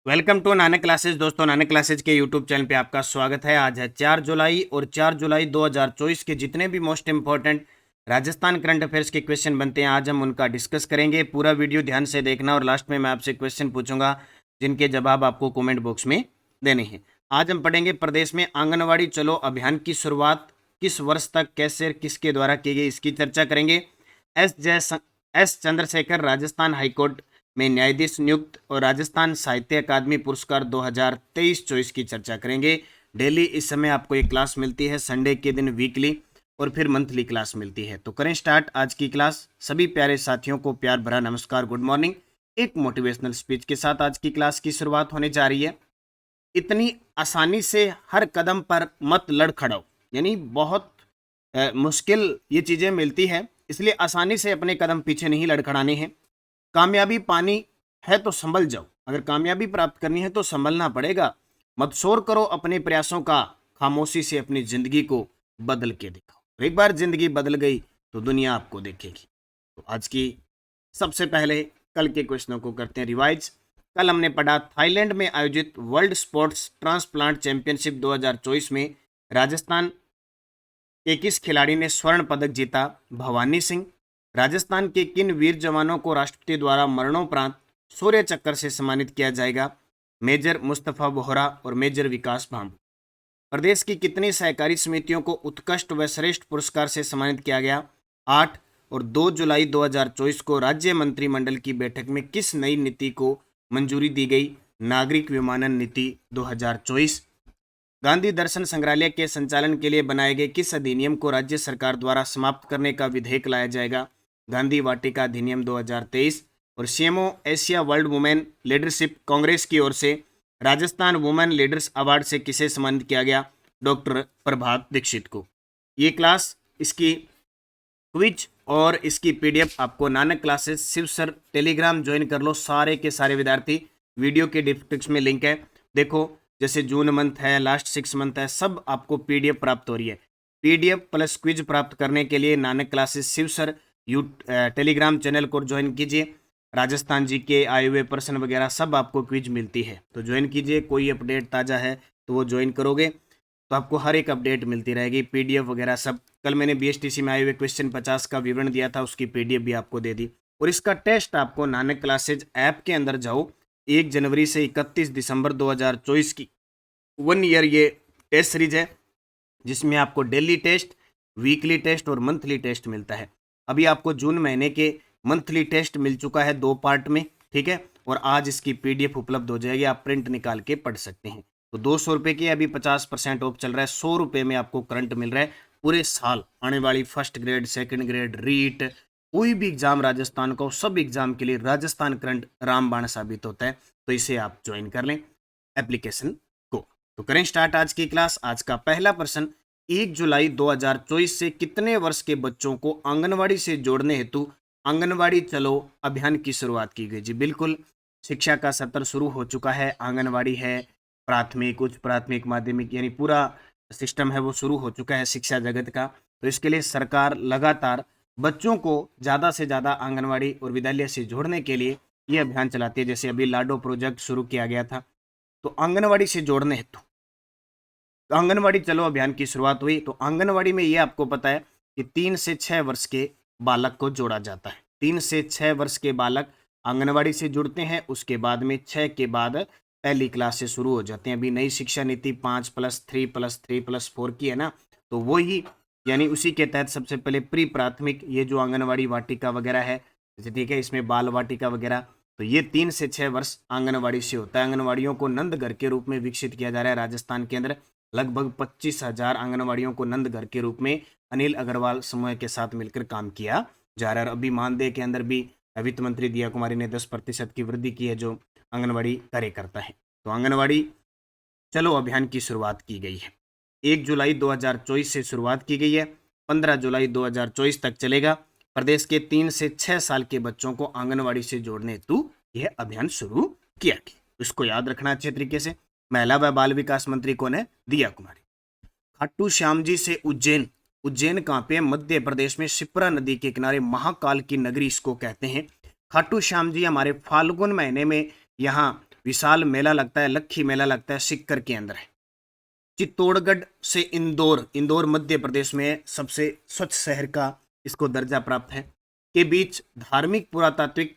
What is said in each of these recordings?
Welcome to Nanak classes. दोस्तों, Nanak classes के YouTube channel पे आपका स्वागत है। आज है 4 जुलाई और 4 जुलाई 2024 के जितने भी most important Rajasthan current affairs के क्वेश्चन बनते हैं आज हम उनका डिस्कस करेंगे। पूरा वीडियो ध्यान से देखना और लास्ट में मैं आपसे क्वेश्चन पूछूंगा जिनके जवाब आपको कमेंट बॉक्स में देने हैं। आज हम पढ़ेंगे प्रदेश में आंगनबाड़ी चलो अभियान की शुरुआत किस वर्ष तक कैसे किसके द्वारा की गई, इसकी चर्चा करेंगे। एस चंद्रशेखर राजस्थान हाईकोर्ट में न्यायाधीश नियुक्त और राजस्थान साहित्य अकादमी पुरस्कार 2023-24 की चर्चा करेंगे। डेली इस समय आपको एक क्लास मिलती है, संडे के दिन वीकली और फिर मंथली क्लास मिलती है। तो करें स्टार्ट आज की क्लास। सभी प्यारे साथियों को प्यार भरा नमस्कार, गुड मॉर्निंग। एक मोटिवेशनल स्पीच के साथ आज की क्लास की शुरुआत होने जा रही है। इतनी आसानी से हर कदम पर मत लड़खड़ाओ, यानी बहुत मुश्किल ये चीज़ें मिलती है, इसलिए आसानी से अपने कदम पीछे नहीं लड़खड़ाने हैं। कामयाबी पानी है तो संभल जाओ, अगर कामयाबी प्राप्त करनी है तो संभलना पड़ेगा। मत शोर करो अपने प्रयासों का, खामोशी से अपनी जिंदगी को बदल के दिखाओ। एक बार जिंदगी बदल गई तो दुनिया आपको देखेगी। तो आज की सबसे पहले कल के क्वेश्चनों को करते हैं रिवाइज। कल हमने पढ़ा थाईलैंड में आयोजित वर्ल्ड स्पोर्ट्स ट्रांसप्लांट चैंपियनशिप 2024 में राजस्थान के किस खिलाड़ी ने स्वर्ण पदक जीता? भवानी सिंह। राजस्थान के किन वीर जवानों को राष्ट्रपति द्वारा मरणोपरांत शौर्य चक्र से सम्मानित किया जाएगा? मेजर मुस्तफा बोहरा और मेजर विकास भांबू। प्रदेश की कितनी सहकारी समितियों को उत्कृष्ट व श्रेष्ठ पुरस्कार से सम्मानित किया गया? 8। और 2 जुलाई 2024 को राज्य मंत्रिमंडल की बैठक में किस नई नीति को मंजूरी दी गई? नागरिक विमानन नीति 2024। गांधी दर्शन संग्रहालय के संचालन के लिए बनाए गए किस अधिनियम को राज्य सरकार द्वारा समाप्त करने का विधेयक लाया जाएगा? गांधी वाटिका अधिनियम 2023। और CMO Asia world women leadership Congress की ओर से राजस्थान वुमेन लीडर्स अवार्ड से किसे सम्मानित किया गया? डॉक्टर प्रभात दीक्षित को। ये क्लास, इसकी क्विज और इसकी पीडीएफ आपको Nanak classes Shiv sir Telegram join कर लो सारे के सारे विद्यार्थी। वीडियो के डिस्क्रिप्शन में लिंक है, देखो। जैसे जून मंथ है, लास्ट 6 मंथ है, सब आपको पीडीएफ प्राप्त हो रही है। पीडीएफ प्लस क्विज प्राप्त करने के लिए Nanak classes Shiv sir Telegram channel को ज्वाइन कीजिए। राजस्थान जी के आए हुए प्रश्न वगैरह सब आपको क्विज मिलती है, तो ज्वाइन कीजिए। कोई अपडेट ताज़ा है तो वो ज्वाइन करोगे तो आपको हर एक अपडेट मिलती रहेगी, पीडीएफ वगैरह सब। कल मैंने बीएसटीसी में आए हुए क्वेश्चन 50 का विवरण दिया था, उसकी पीडीएफ भी आपको दे दी। और इसका टेस्ट आपको नानक क्लासेज ऐप के अंदर जाओ, 1 जनवरी से 31 दिसंबर 2024 की 1 ईयर ये टेस्ट सीरीज है, जिसमें आपको डेली टेस्ट, वीकली टेस्ट और मंथली टेस्ट मिलता है। अभी आपको जून महीने के मंथली टेस्ट मिल चुका है 2 पार्ट में, ठीक है। और आज इसकी पीडीएफ उपलब्ध हो जाएगी, आप प्रिंट निकाल के पढ़ सकते हैं। तो 200 रुपये की अभी 50% ऑफ चल रहा है। 100 रुपये में आपको करंट मिल रहा है पूरे साल। आने वाली first grade, second grade, REET, कोई भी एग्जाम राजस्थान का, सब एग्जाम के लिए राजस्थान करंट रामबाण साबित होता है। तो इसे आप ज्वाइन कर लें एप्लीकेशन को। तो करें स्टार्ट आज की क्लास। आज का पहला प्रश्न, 1 जुलाई 2024 से कितने वर्ष के बच्चों को आंगनवाड़ी से जोड़ने हेतु आंगनवाड़ी चलो अभियान की शुरुआत की गई? जी बिल्कुल, शिक्षा का सत्र शुरू हो चुका है। आंगनवाड़ी है, प्राथमिक, उच्च प्राथमिक, माध्यमिक, यानी पूरा सिस्टम है वो शुरू हो चुका है शिक्षा जगत का। तो इसके लिए सरकार लगातार बच्चों को ज़्यादा से ज़्यादा आंगनवाड़ी और विद्यालय से जोड़ने के लिए ये अभियान चलाती है। जैसे अभी लाडो प्रोजेक्ट शुरू किया गया था, तो आंगनवाड़ी से जोड़ने हेतु तो आंगनवाड़ी चलो अभियान की शुरुआत हुई। तो आंगनवाड़ी में ये आपको पता है कि 3 से 6 वर्ष के बालक को जोड़ा जाता है। 3 से 6 वर्ष के बालक आंगनवाड़ी से जुड़ते हैं। उसके बाद में 6 के बाद पहली क्लास से शुरू हो जाते हैं। अभी नई शिक्षा नीति 5+3+3+4 की है ना, तो वो ही, यानी उसी के तहत सबसे पहले प्री प्राथमिक, ये जो आंगनवाड़ी वाटिका वगैरह है, जैसे ठीक है, इसमें बाल वाटिका वगैरह, तो ये 3 से 6 वर्ष आंगनवाड़ी से होता है। आंगनवाड़ियों को नंद घर के रूप में विकसित किया जा रहा है राजस्थान के अंदर। लगभग 25,000 आंगनवाड़ियों को नंद घर के रूप में अनिल अग्रवाल समूह के साथ मिलकर काम किया जा रहा है। और अभी मानदेय के अंदर भी वित्त मंत्री दिया कुमारी ने 10% की वृद्धि की है, जो आंगनवाड़ी कार्यकर्ता है। तो आंगनवाड़ी चलो अभियान की शुरुआत की गई है। 1 जुलाई 2024 से शुरुआत की गई है, 15 जुलाई 2024 तक चलेगा। प्रदेश के 3 से 6 साल के बच्चों को आंगनवाड़ी से जोड़ने हेतु यह अभियान शुरू किया गया। इसको याद रखना अच्छे तरीके से। महिला व बाल विकास मंत्री कौन है? दिया कुमारी। खाटू श्याम जी से उज्जैन, उज्जैन कहाँ पे? मध्य प्रदेश में शिप्रा नदी के किनारे, महाकाल की नगरी इसको कहते हैं। खाटू श्याम जी हमारे फाल्गुन महीने में यहाँ विशाल मेला लगता है, लक्खी मेला लगता है, सिक्कर के अंदर है। चित्तौड़गढ़ से इंदौर, इंदौर मध्य प्रदेश में है, सबसे स्वच्छ शहर का इसको दर्जा प्राप्त है, के बीच धार्मिक पुरातात्विक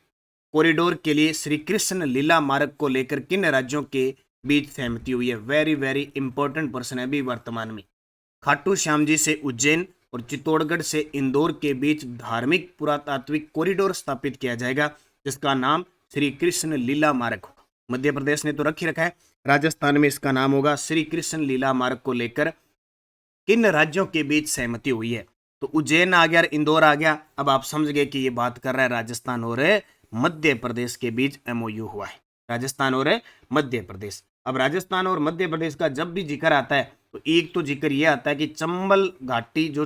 कॉरिडोर के लिए श्री कृष्ण लीला मार्ग को लेकर किन राज्यों के बीच सहमति हुई है? वेरी वेरी इंपॉर्टेंट प्रश्न है अभी वर्तमान में। खाटू श्याम जी से उज्जैन और चित्तौड़गढ़ से इंदौर के बीच धार्मिक पुरातात्विक कॉरिडोर स्थापित किया जाएगा, जिसका नाम श्री कृष्ण लीला मार्ग होगा। मध्य प्रदेश ने तो रख ही रखा है, राजस्थान में इसका नाम होगा श्री कृष्ण लीला मार्ग को लेकर किन राज्यों के बीच सहमति हुई है? तो उज्जैन आ गया, इंदौर आ गया। अब आप समझ गए कि ये बात कर रहा है राजस्थान और मध्य प्रदेश के बीच एमओयू हुआ है, राजस्थान और मध्य प्रदेश। अब राजस्थान और मध्य प्रदेश का जब भी जिक्र आता है तो एक तो जिक्र ये आता है कि चंबल घाटी जो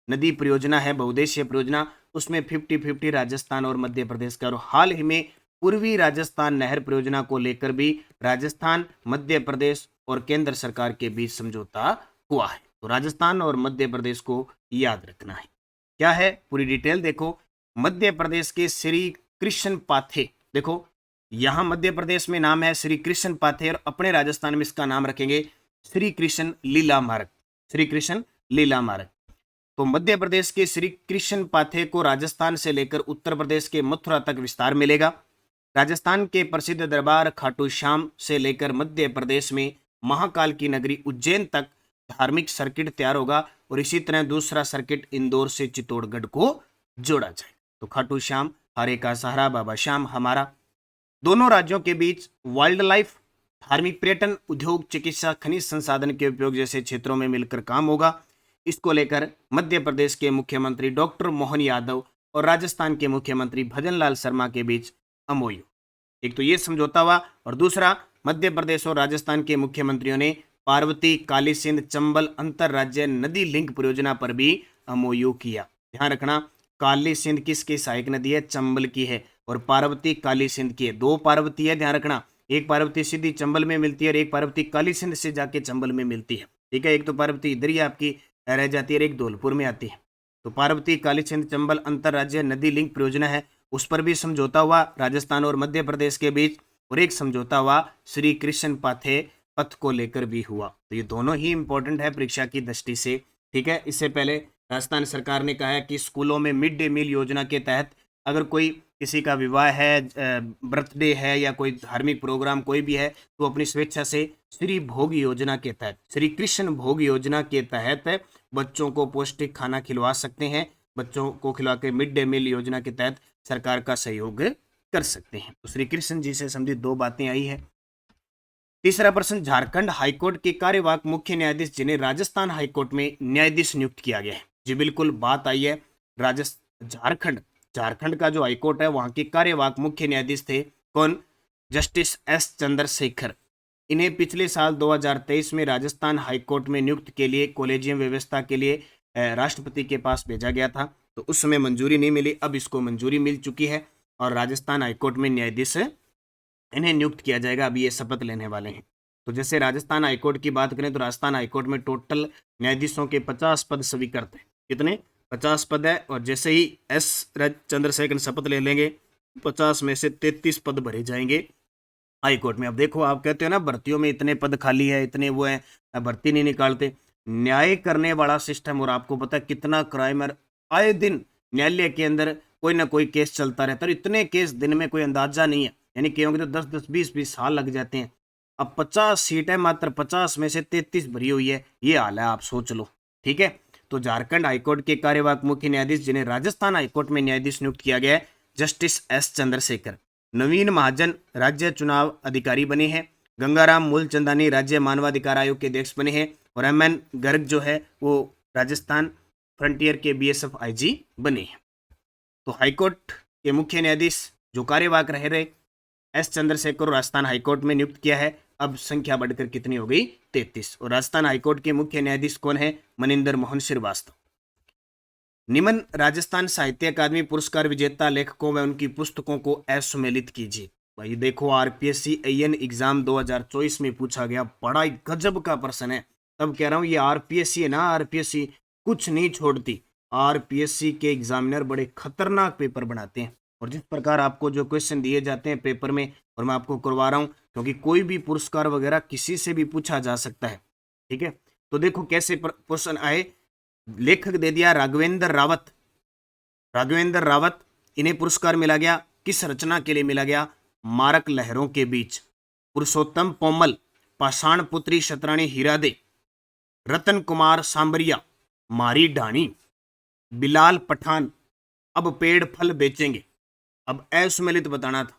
नदी परियोजना है, बहुउद्देशीय परियोजना, उसमें 50-50 राजस्थान और मध्य प्रदेश का। और हाल ही में पूर्वी राजस्थान नहर परियोजना को लेकर भी राजस्थान, मध्य प्रदेश और केंद्र सरकार के बीच समझौता हुआ है। तो राजस्थान और मध्य प्रदेश को याद रखना है। क्या है पूरी डिटेल देखो। मध्य प्रदेश के श्री कृष्ण पाथे, देखो यहां मध्य प्रदेश में नाम है श्री कृष्ण पाथे और अपने राजस्थान में इसका नाम रखेंगे श्री कृष्ण लीला मार्ग, श्री कृष्ण लीला मार्ग। तो मध्य प्रदेश के श्री कृष्ण पाथे को राजस्थान से लेकर उत्तर प्रदेश के मथुरा तक विस्तार मिलेगा। राजस्थान के प्रसिद्ध दरबार खाटू श्याम से लेकर मध्य प्रदेश में महाकाल की नगरी उज्जैन तक धार्मिक सर्किट तैयार होगा और इसी तरह दूसरा सर्किट इंदौर से चित्तौड़गढ़ को जोड़ा जाएगा। तो खाटू श्याम, हरे का सहारा, बाबा श्याम हमारा। दोनों राज्यों के बीच वाइल्ड लाइफ, धार्मिक पर्यटन, उद्योग, चिकित्सा, खनिज संसाधन के उपयोग जैसे क्षेत्रों में मिलकर काम होगा। इसको लेकर मध्य प्रदेश के मुख्यमंत्री डॉक्टर मोहन यादव और राजस्थान के मुख्यमंत्री भजनलाल शर्मा के बीच एमओयू, एक तो ये समझौता हुआ और दूसरा मध्य प्रदेश और राजस्थान के मुख्यमंत्रियों ने पार्वती, काली सिंध, चंबल अंतरराज्य नदी लिंक परियोजना पर भी एमओयू किया। ध्यान रखना, काली सिंध किसकी सहायक नदी है? चंबल की है। और पार्वती काली सिंध की है, दो पार्वती है, ध्यान रखना। एक पार्वती सीधी चंबल में मिलती है और एक पार्वती काली सिंध से जाके चंबल में मिलती है, ठीक है। एक तो पार्वती इधर ही आपकी रह जाती है और एक धौलपुर में आती है। तो पार्वती काली सिंध चंबल अंतरराज्य नदी लिंक परियोजना है, उस पर भी समझौता हुआ राजस्थान और मध्य प्रदेश के बीच। और एक समझौता हुआ श्री कृष्ण पाथे पथ को लेकर भी हुआ। तो ये दोनों ही इंपॉर्टेंट है परीक्षा की दृष्टि से, ठीक है। इससे पहले राजस्थान सरकार ने कहा है कि स्कूलों में मिड डे मील योजना के तहत अगर कोई किसी का विवाह है, बर्थडे है या कोई धार्मिक प्रोग्राम कोई भी है, तो अपनी स्वेच्छा से श्री भोग योजना के तहत, श्री कृष्ण भोग योजना के तहत बच्चों को पौष्टिक खाना खिलवा सकते हैं। बच्चों को खिला के मिड डे मील योजना के तहत सरकार का सहयोग कर सकते हैं। तो श्री कृष्ण जी से संबंधित दो बातें आई है। तीसरा प्रश्न, झारखंड हाईकोर्ट के कार्यवाहक मुख्य न्यायाधीश जिन्हें राजस्थान हाईकोर्ट में न्यायाधीश नियुक्त किया गया है। जी बिल्कुल, बात आई है झारखंड का जो हाईकोर्ट है वहां के कार्यवाहक मुख्य न्यायाधीश थे कौन? Justice S Chandrashekhar. इन्हें पिछले साल 2023 में राजस्थान हाईकोर्ट में नियुक्त के लिए कॉलेजियम व्यवस्था के लिए राष्ट्रपति के पास भेजा गया था, तो उस समय मंजूरी नहीं मिली। अब इसको मंजूरी मिल चुकी है और राजस्थान हाईकोर्ट में न्यायाधीश इन्हें नियुक्त किया जाएगा। अभी ये शपथ लेने वाले हैं। तो जैसे राजस्थान हाईकोर्ट की बात करें तो राजस्थान हाईकोर्ट में टोटल न्यायाधीशों के 50 पद स्वीकृत हैं। कितने? 50 पद है। और जैसे ही एस चंद्रशेखर शपथ ले लेंगे 50 में से 33 पद भरे जाएंगे हाईकोर्ट में। अब देखो, आप कहते हो ना भर्तियों में इतने पद खाली है, इतने वो है, भर्ती नहीं निकालते। न्याय करने वाला सिस्टम, और आपको पता है कितना क्राइम है, आए दिन न्यायालय के अंदर कोई ना कोई केस चलता रहता है। इतने केस दिन में कोई अंदाजा नहीं है, यानी कि होंगे तो 10-10, 20-20 साल लग जाते हैं। अब 50 सीट है, मात्र 50 में से 33 भरी हुई है, ये हाल है, आप सोच लो, ठीक है। तो झारखंड हाईकोर्ट के कार्यवाहक मुख्य न्यायाधीश जिन्हें राजस्थान हाईकोर्ट में न्यायाधीश नियुक्त किया गया है, जस्टिस एस चंद्रशेखर। नवीन महाजन राज्य चुनाव अधिकारी बने हैं। गंगाराम मूलचंदानी राज्य मानवाधिकार आयोग के अध्यक्ष बने हैं। और एमएन गर्ग जो है वो राजस्थान फ्रंटियर के बीएसएफ आईजी बने हैं। तो हाईकोर्ट के मुख्य न्यायाधीश जो कार्यवाहक रहे एस चंद्रशेखर को राजस्थान हाईकोर्ट में नियुक्त किया है। अब संख्या बढ़कर कितनी हो गई? 33। और राजस्थान हाईकोर्ट के मुख्य न्यायाधीश कौन है? मनिंदर मोहन श्रीवास्तव। निम्न राजस्थान साहित्य अकादमी पुरस्कार विजेता लेखकों व उनकी पुस्तकों को असुमेलित कीजिए। भाई देखो, आरपीएससी एएन एग्जाम 2024 में पूछा गया, बड़ा ही गजब का प्रश्न है। तब कह रहा हूं ये आरपीएससी है ना, आरपीएससी कुछ नहीं छोड़ती। आरपीएससी के एग्जामिनर बड़े खतरनाक पेपर बनाते हैं और जिस प्रकार आपको जो क्वेश्चन दिए जाते हैं पेपर में, और मैं आपको करवा रहा हूँ, क्योंकि कोई भी पुरस्कार वगैरह किसी से भी पूछा जा सकता है। ठीक है, तो देखो कैसे प्रश्न आए। लेखक दे दिया राघवेंद्र रावत। राघवेंद्र रावत, इन्हें पुरस्कार मिला गया, किस रचना के लिए मिला गया? मारक लहरों के बीच। पुरुषोत्तम पोमल, पाषाण पुत्री शतरानी हीरादे। रतन कुमार सांबरिया, मारी ढाणी। बिलाल पठान, अब पेड़ फल बेचेंगे। अब असुमेलित बताना था,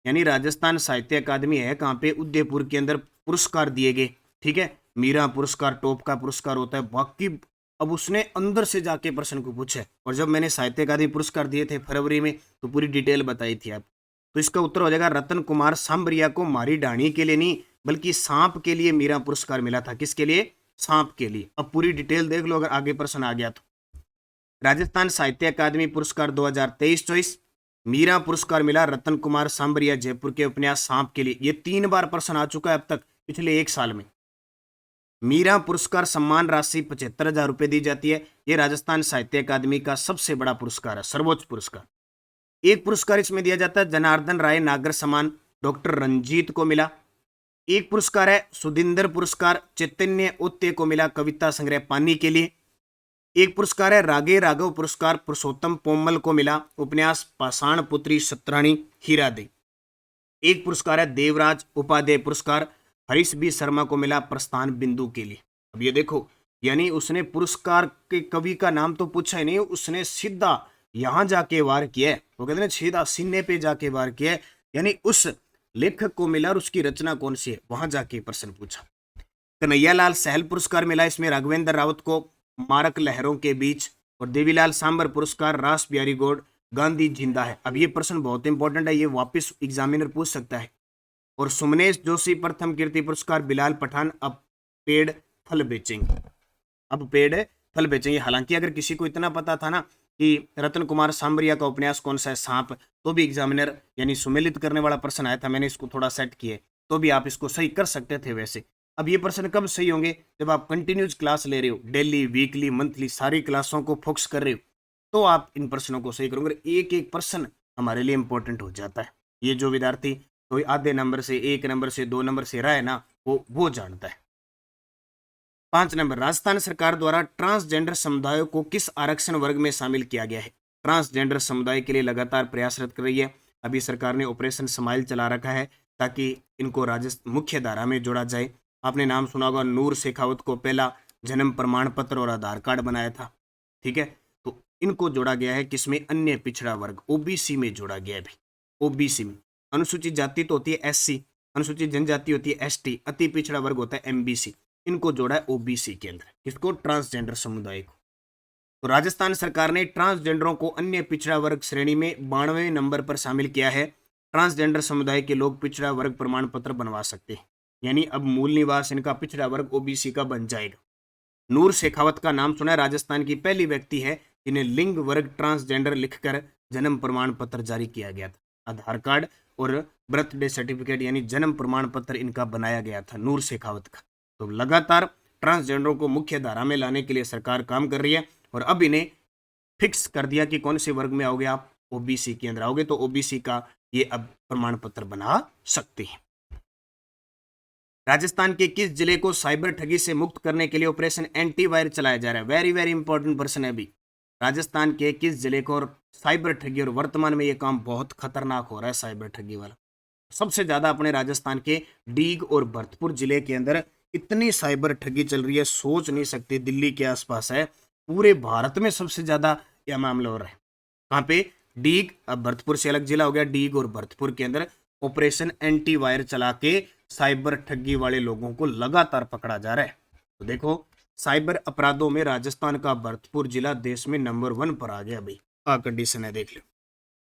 यानी राजस्थान साहित्य अकादमी है कहाँ पे? उदयपुर के अंदर पुरस्कार दिए गए। ठीक है, मीरा पुरस्कार टॉप का पुरस्कार होता है। बाकी अब उसने अंदर से जाके प्रश्न को पूछा, और जब मैंने साहित्य अकादमी पुरस्कार दिए थे फरवरी में तो पूरी डिटेल बताई थी आप। तो इसका उत्तर हो जाएगा रतन कुमार सांबरिया को मारी ढाणी के लिए नहीं बल्कि सांप के लिए मीरा पुरस्कार मिला था। किसके लिए? सांप के लिए। अब पूरी डिटेल देख लो अगर आगे प्रश्न आ गया तो। राजस्थान साहित्य अकादमी पुरस्कार 2023-24, मीरा पुरस्कार मिला रतन कुमार सांबरिया जयपुर के उपन्यास सांप के लिए। ये 3 बार प्रश्न आ चुका है अब तक पिछले 1 साल में। मीरा पुरस्कार सम्मान राशि 75,000 रुपए दी जाती है। ये राजस्थान साहित्य अकादमी का सबसे बड़ा पुरस्कार है, सर्वोच्च पुरस्कार। एक पुरस्कार इसमें दिया जाता है जनार्दन राय नागर सम्मान, डॉक्टर रंजीत को मिला। एक पुरस्कार है सुदिंदर पुरस्कार, चैतन्य ओत्ते को मिला कविता संग्रह पानी के लिए। एक पुरस्कार है रागे राघव पुरस्कार, पुरुषोत्तम पोमल को मिला उपन्यास पाषाण पुत्री शतरानी हीरादे। एक पुरस्कार है देवराज उपाध्याय पुरस्कार, हरीश बी शर्मा को मिला प्रस्थान बिंदु के लिए। अब ये देखो, यानी उसने पुरस्कार के कवि का नाम तो पूछा ही नहीं, उसने सीधा यहां जाके वार किया है। वो कहते हैं सीधा सीने पे जाके वार किया है, यानी उस लेखक को मिला और उसकी रचना कौन सी है वहां जाके प्रश्न पूछा। कन्हैयालाल सहल पुरस्कार मिला इसमें राघवेंद्र रावत को, मारक लहरों के बीच। और देवीलाल सांबर पुरस्कार रास बिहारी गौड़, गांधी जिंदा है। अब ये प्रश्न बहुत इंपॉर्टेंट है, ये वापस एग्जामिनर पूछ सकता है। और सुमनेश जोशी प्रथम कीर्ति पुरस्कार, बिलाल पठान, अब पेड़ फल बेचेंगे। अब पेड़ फल बेचेंगे। हालांकि अगर किसी को इतना पता था ना कि रतन कुमार सांबरिया का उपन्यास कौन सा है? सांप, तो भी एग्जामिनर यानी सुमेलित करने वाला प्रश्न आया था, मैंने इसको थोड़ा सेट किए तो भी आप इसको सही कर सकते थे वैसे। अब ये प्रश्न कब सही होंगे? जब आप कंटिन्यूज क्लास ले रहे हो, डेली वीकली मंथली सारी क्लासों को फोकस कर रहे हो, तो आप इन प्रश्नों को सही करोगे। एक एक प्रश्न हमारे लिए इंपॉर्टेंट हो जाता है। ये जो विद्यार्थी कोई आधे नंबर से, 1 नंबर से, 2 नंबर से रहा है ना, वो जानता है। 5 नंबर, राजस्थान सरकार द्वारा ट्रांसजेंडर समुदायों को किस आरक्षण वर्ग में शामिल किया गया है? ट्रांसजेंडर समुदाय के लिए लगातार प्रयासरत कर रही है। अभी सरकार ने ऑपरेशन स्माइल चला रखा है ताकि इनको राजस्थान मुख्य धारा में जोड़ा जाए। आपने नाम सुना होगा, नूर शेखावत को पहला जन्म प्रमाण पत्र और आधार कार्ड बनाया था। ठीक है, तो इनको जोड़ा गया है किसमें? अन्य पिछड़ा वर्ग ओबीसी में जोड़ा गया है भाई, ओबीसी में। अनुसूचित जाति तो होती है एससी, अनुसूचित जनजाति होती है एसटी, अति पिछड़ा वर्ग होता है एमबीसी। इनको जोड़ा है ओबीसी के अंदर, किसको? ट्रांसजेंडर समुदाय को। तो राजस्थान सरकार ने ट्रांसजेंडरों को अन्य पिछड़ा वर्ग श्रेणी में 92वें नंबर पर शामिल किया है। ट्रांसजेंडर समुदाय के लोग पिछड़ा वर्ग प्रमाण पत्र बनवा सकते हैं, यानी अब मूल निवास इनका पिछड़ा वर्ग ओबीसी का बन जाएगा। नूर शेखावत का नाम सुना है, राजस्थान की पहली व्यक्ति है जिन्हें लिंग वर्ग ट्रांसजेंडर लिखकर जन्म प्रमाण पत्र जारी किया गया था। आधार कार्ड और बर्थडे सर्टिफिकेट यानी जन्म प्रमाण पत्र इनका बनाया गया था नूर शेखावत का। तो लगातार ट्रांसजेंडरों को मुख्य धारा में लाने के लिए सरकार काम कर रही है, और अब इन्हें फिक्स कर दिया कि कौन से वर्ग में आओगे आप? ओबीसी के अंदर आओगे तो ओबीसी का ये अब प्रमाण पत्र बना सकते हैं। राजस्थान के किस जिले को साइबर ठगी से मुक्त करने के लिए ऑपरेशन एंटीवायर चलाया जा रहा है? वेरी वेरी इंपॉर्टेंट प्रश्न है अभी। राजस्थान के किस जिले को और साइबर ठगी, और वर्तमान में ये काम बहुत खतरनाक हो रहा है साइबर ठगी वाला। सबसे ज्यादा अपने राजस्थान के डीग और भरतपुर जिले के अंदर इतनी साइबर ठगी चल रही है, सोच नहीं सकते। दिल्ली के आसपास है, पूरे भारत में सबसे ज्यादा यह मामला हो रहा है। कहाँ पे? डीग, अब भरतपुर से अलग जिला हो गया, डीग और भरतपुर के अंदर ऑपरेशन एंटीवायर चला के साइबर ठगी वाले लोगों को लगातार पकड़ा जा रहा है। तो देखो, साइबर अपराधों में राजस्थान का भरतपुर जिला देश में नंबर 1 पर आ गया भाई। क्या कंडीशन है देख लो,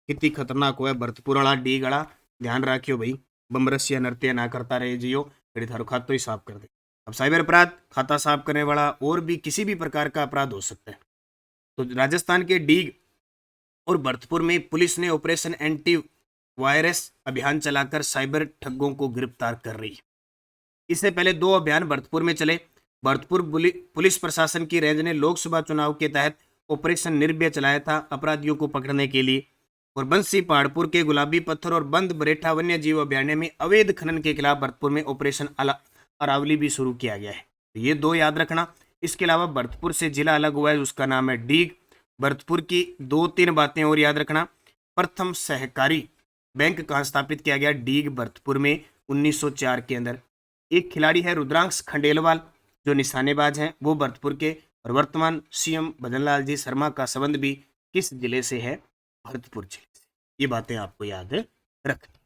कितनी खतरनाक हुआ है भरतपुर वाला, डीग वाला। ध्यान रखियो भाई, बमरसिया नृत्य ना करता रहे जियो, तेरी थारो खाता ही साफ कर दे। अब साइबर अपराध, खाता साफ करने वाला और भी किसी भी प्रकार का अपराध हो सकता है। तो राजस्थान के डीग और भरतपुर में पुलिस ने ऑपरेशन एंटी वायरस अभियान चलाकर साइबर ठगों को गिरफ्तार कर रही है। इससे पहले 2 अभियान भरतपुर में चले। भरतपुर पुलिस प्रशासन की रेंज ने लोकसभा चुनाव के तहत ऑपरेशन निर्भय चलाया था अपराधियों को पकड़ने के लिए। और बंसी पहाड़पुर के गुलाबी पत्थर और बंद बरेठा वन्य जीव अभयारण्य में अवैध खनन के खिलाफ भरतपुर में ऑपरेशन अरावली भी शुरू किया गया है। तो ये दो याद रखना। इसके अलावा भरतपुर से जिला अलग हुआ है, उसका नाम है डीग। भरतपुर की 2-3 बातें और याद रखना। प्रथम सहकारी बैंक कहाँ स्थापित किया गया? डीग भरतपुर में 1904 के अंदर। एक खिलाड़ी है रुद्रांश खंडेलवाल जो निशानेबाज हैं, वो भरतपुर के। और वर्तमान सीएम भजनलाल जी शर्मा का संबंध भी किस जिले से है? भरतपुर जिले से। ये बातें आपको याद रखनी।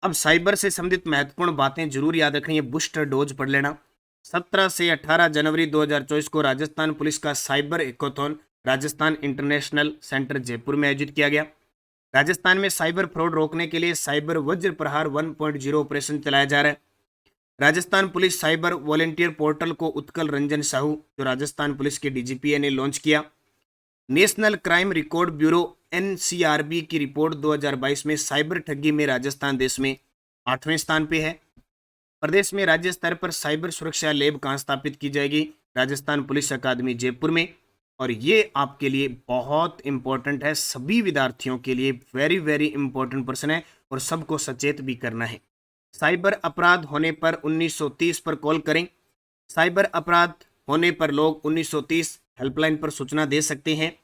अब साइबर से संबंधित महत्वपूर्ण बातें जरूर याद रखनी है। बूस्टर डोज पढ़ लेना। 17 से 18 जनवरी 2024 को राजस्थान पुलिस का cyber hackathon Rajasthan international centre Jaipur में आयोजित किया गया। राजस्थान में साइबर फ्रॉड रोकने के लिए साइबर वज्र प्रहार 1.0 ऑपरेशन चलाया जा रहा है। Rajasthan police cyber volunteer portal को उत्कल रंजन साहू जो राजस्थान पुलिस के डीजीपी ने लॉन्च किया। National crime record bureau NCRB की रिपोर्ट 2022 में साइबर ठगी में राजस्थान देश में 8वें स्थान पे है। प्रदेश में राज्य स्तर पर साइबर सुरक्षा लैब कहाँ स्थापित की जाएगी? राजस्थान पुलिस अकादमी जयपुर में। और ये आपके लिए बहुत इंपॉर्टेंट है, सभी विद्यार्थियों के लिए वेरी वेरी इंपॉर्टेंट प्रश्न है और सबको सचेत भी करना है। साइबर अपराध होने पर 1930 पर कॉल करें। साइबर अपराध होने पर लोग 1930 हेल्पलाइन पर सूचना दे सकते हैं।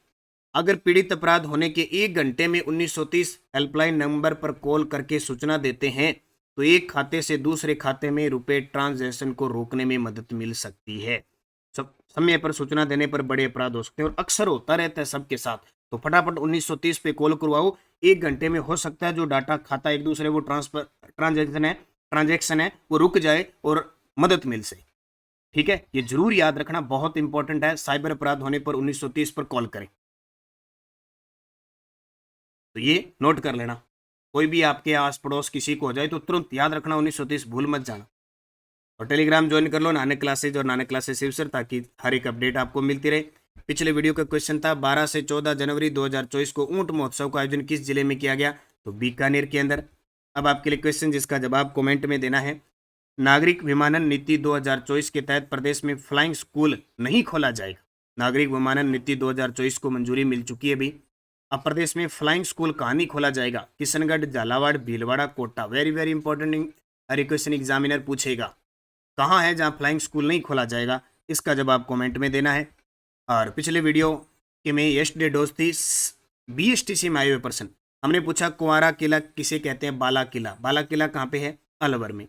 अगर पीड़ित अपराध होने के 1 घंटे में 1930 हेल्पलाइन नंबर पर कॉल करके सूचना देते हैं तो एक खाते से दूसरे खाते में रुपए ट्रांजैक्शन को रोकने में मदद मिल सकती है। समय पर सूचना देने पर बड़े अपराध हो सकते हैं और अक्सर होता रहता है सबके साथ। तो फटाफट 1930 पे कॉल करवाओ। 1 घंटे में हो सकता है जो डाटा खाता एक दूसरे वो ट्रांजैक्शन है वो रुक जाए और मदद मिल सके। ठीक है, ये जरूर याद रखना, बहुत इंपॉर्टेंट है। साइबर अपराध होने पर 1930 पर कॉल करें। तो ये नोट कर लेना। कोई भी आपके आस पड़ोस किसी को हो जाए तो तुरंत याद रखना 1930, भूल मत जाना। और टेलीग्राम ज्वाइन कर लो नानक क्लासेज और नानक क्लासेज शिवसर, ताकि हर एक अपडेट आपको मिलती रहे। पिछले वीडियो का क्वेश्चन था 12 से 14 जनवरी 2024 को ऊंट महोत्सव का आयोजन किस जिले में किया गया? तो बीकानेर के अंदर। अब आपके लिए क्वेश्चन जिसका जवाब कमेंट में देना है। नागरिक विमानन नीति 2024 के तहत प्रदेश में फ्लाइंग स्कूल नहीं खोला जाएगा। नागरिक विमानन नीति 2024 को मंजूरी मिल चुकी है अभी। अब प्रदेश में फ्लाइंग स्कूल कहाँ नहीं खोला जाएगा? Kishangarh, Jhalawar, Bhilwara, Kota. Very very important question examiner पूछेगा, कहाँ है जहाँ फ्लाइंग स्कूल नहीं खोला जाएगा? इसका जवाब कमेंट में देना है। और पिछले वीडियो के में यस्टरडे डोज थी बीएसटीसी में आए हुए प्रश्न। हमने पूछा कुंवारा किला किसे कहते हैं? बाला किला। बाला किला कहाँ पे है? अलवर में।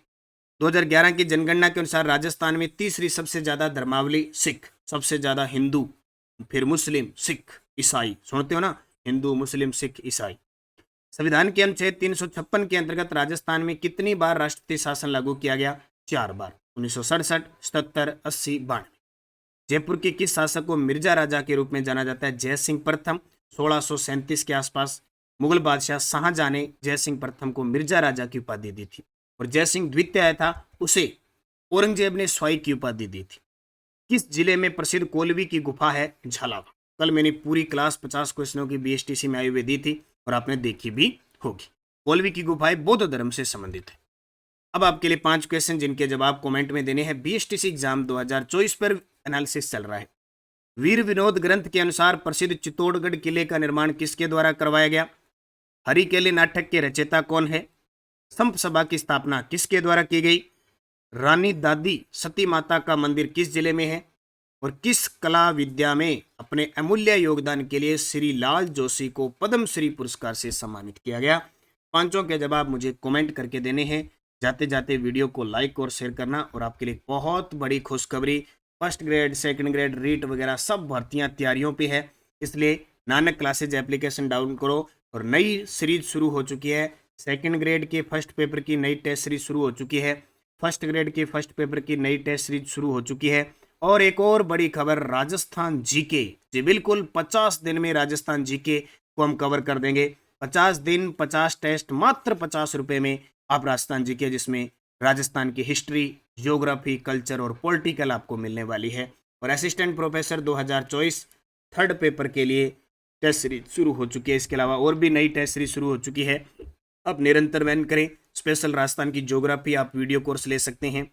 2011 की जनगणना के अनुसार राजस्थान में तीसरी सबसे ज्यादा धर्मावली सिख, सबसे ज्यादा हिंदू, फिर मुस्लिम, सिख, ईसाई। सुनते हो ना, हिंदू, मुस्लिम, सिख, ईसाई। संविधान के अनुच्छेद 356 के अंतर्गत राजस्थान में कितनी बार राष्ट्रपति शासन लागू किया गया? 4 बार। 1967, 77, 80, 92। जयपुर के किस शासक को मिर्जा राजा के रूप में जाना जाता है? जय सिंह प्रथम। 1637 के आसपास मुगल बादशाह शाहजहां ने जय सिंह प्रथम को मिर्जा राजा की उपाधि दी थी और जय सिंह द्वितीय आया था उसे औरंगजेब ने स्वाई की उपाधि दी थी। किस जिले में प्रसिद्ध कोलवी की गुफा है? झालावाड़। कल मैंने पूरी क्लास 50 क्वेश्चनों की बीएसटीसी में आई हुई दी थी और आपने देखी भी होगी। कोलवी की गुफाएं बौद्ध धर्म से संबंधित है। अब आपके लिए 5 क्वेश्चन जिनके जवाब कमेंट में देने हैं। बीएसटीसी एग्जाम 2024 पर एनालिसिस चल रहा है। वीर विनोद ग्रंथ के अनुसार प्रसिद्ध चित्तौड़गढ़ किले का निर्माण किसके द्वारा करवाया गया? हरिकेले नाटक के रचयिता कौन है? संप सभा की स्थापना किसके द्वारा की गई? रानी दादी सती माता का मंदिर किस जिले में है? और किस कला विद्या में अपने अमूल्य योगदान के लिए श्री लाल जोशी को पद्मश्री पुरस्कार से सम्मानित किया गया? 5 के जवाब मुझे कमेंट करके देने हैं। जाते जाते वीडियो को लाइक और शेयर करना। और आपके लिए बहुत बड़ी खुशखबरी, first grade, second grade, REET वगैरह सब भर्तियां तैयारियों पे है, इसलिए नानक क्लासेज एप्लीकेशन डाउनलोड करो। और नई सीरीज शुरू हो चुकी है। सेकंड ग्रेड के फर्स्ट पेपर की नई टेस्ट सीरीज शुरू हो चुकी है। फर्स्ट ग्रेड के फर्स्ट पेपर की नई टेस्ट सीरीज शुरू हो चुकी है। और एक और बड़ी खबर, राजस्थान जीके, जी बिल्कुल 50 दिन में राजस्थान जीके को हम कवर कर देंगे। 50 दिन, 50 टेस्ट, मात्र 50 रुपए में आप राजस्थान जीके, जिसमें राजस्थान की हिस्ट्री, ज्योग्राफी, कल्चर और पॉलिटिकल आपको मिलने वाली है। और असिस्टेंट प्रोफेसर 2024 थर्ड पेपर के लिए टेस्ट सीरीज शुरू हो चुकी है। इसके अलावा और भी नई टेस्ट सीरीज शुरू हो चुकी है। अब निरंतर मेहनत करें। स्पेशल राजस्थान की ज्योग्राफी आप वीडियो कोर्स ले सकते हैं।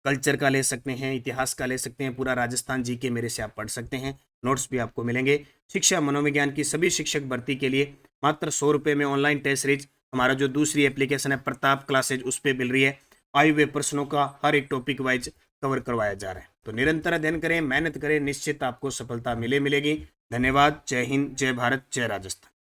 कल्चर का ले सकते हैं, इतिहास का ले सकते हैं, पूरा राजस्थान जीके मेरे से आप पढ़ सकते हैं। नोट्स भी आपको मिलेंगे। शिक्षा मनोविज्ञान की सभी शिक्षक भर्ती के लिए मात्र 100 रुपये में ऑनलाइन टेस्ट सीरीज, हमारा जो दूसरी एप्लीकेशन है प्रताप क्लासेज, उस पर मिल रही है। आए हुए प्रश्नों का हर एक टॉपिक वाइज कवर करवाया जा रहा है। तो निरंतर अध्ययन करें, मेहनत करें, निश्चित आपको सफलता मिलेगी। धन्यवाद। जय हिंद, जय भारत, जय राजस्थान।